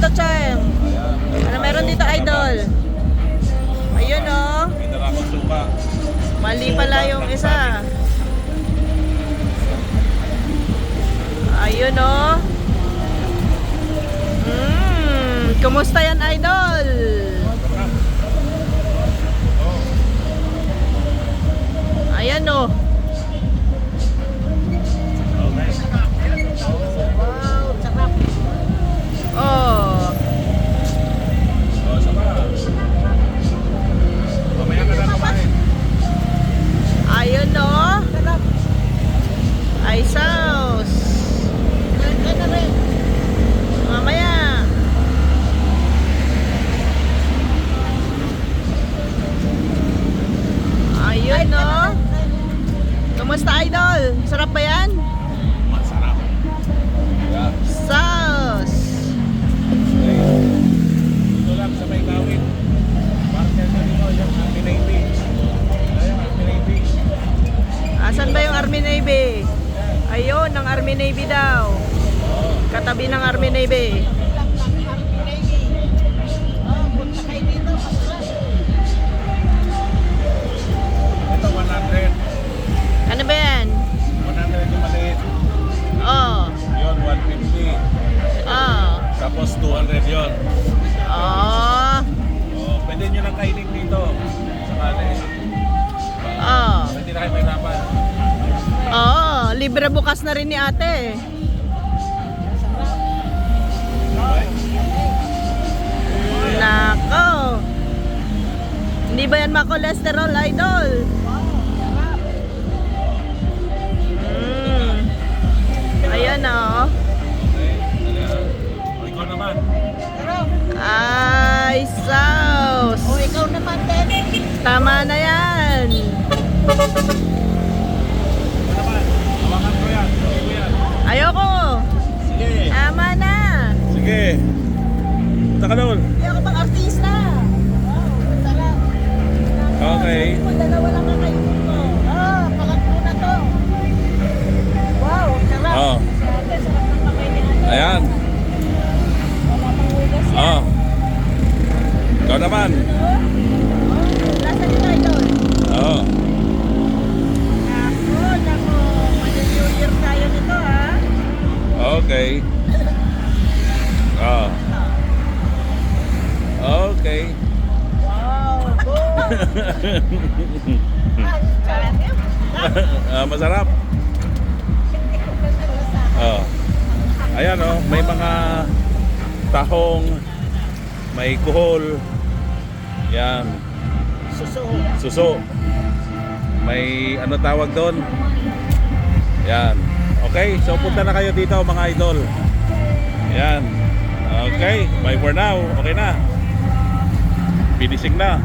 dito, Cheng? Ano meron dito, idol? Ayun, oh. May darakot suka. Mali pala yung isa. Ayun, oh. Kumusta yan, idol? Ayan, oh. Oh. Oh, sama. Mamaya ka na kumain. Ayun, oh. Ay, sauce. Mamaya. Ayun, oh. Kumusta, idol? Sarap ba yan? Masarap. Yeah. Sauce. Dito lang sa may gawin. Market na dito yung Army Navy. Ayun, Army Navy. Asan ba yung Army Navy? Ayun, ang Army Navy daw. Katabi ng Army Navy. Ito 100. Ano ba yan? 100 yung maliit. Oh. Yun, 150. Oh. Tapos 200 yun. Oh. Oh, pwede nyo nang kainin dito. Sa kanin. Oh. Hindi na kayo may laban. Oh, libre bukas na rin ni ate. Nako. Hindi ba yan ma-cholesterol, idol? Ayan, oh. Okay. O, ikaw naman. Ay, sauce. O, ikaw naman din. Tama na yan. Ikaw naman. Hawakan ko yan. Sige ko yan. Ayoko. Sige. Tama na. Sige. Punta ka doon. Hindi ako pang artista. Wow, masarap. Okay. Dalawa lang ang kayo ko. Pangatlo na to. Wow, sarap. Oh. Sabi, sarap ng kamay ni Ate. Ayan. Wala pang hugas yan. Oh. Ikaw naman. Nasa dito, idol? Oh. Nako. Mag-New Year tayo nito, ha? Okay. Oh. Okay. Wow, good. Masarap. Oh. Ayan oh, may mga tahong, may kuhol. Yan. Suso. May ano tawag doon? Yan. Okay, so punta na kayo dito mga idol. Yan. Okay, bye for now. Okay na. Finishing na.